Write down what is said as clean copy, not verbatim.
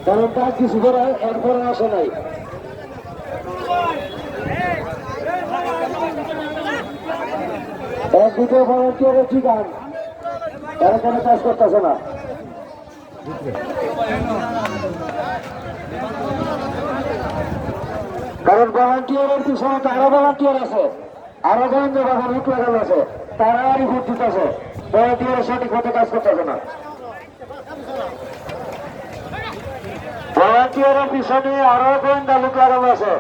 কারণ তার কিছু করে এরপরে আসে নাই। এক দুটো ভলান্টিয়ারের ঠিকান তারা কোনো কাজ করতেছে না। কারণ ভলান্টিয়ারের পিছনে তো আরো ভলান্টিয়ার আছে, আরো গোয়েন্দা বাজার লুক লাগানো আছে, তারা রিপোর্ট দিতেছে ভলান্টিয়ারের সঠিক মতো কাজ করতেছে না। ভলান্টিয়ারের পিছনে আরো গোয়েন্দা লুক লাগানো আছে,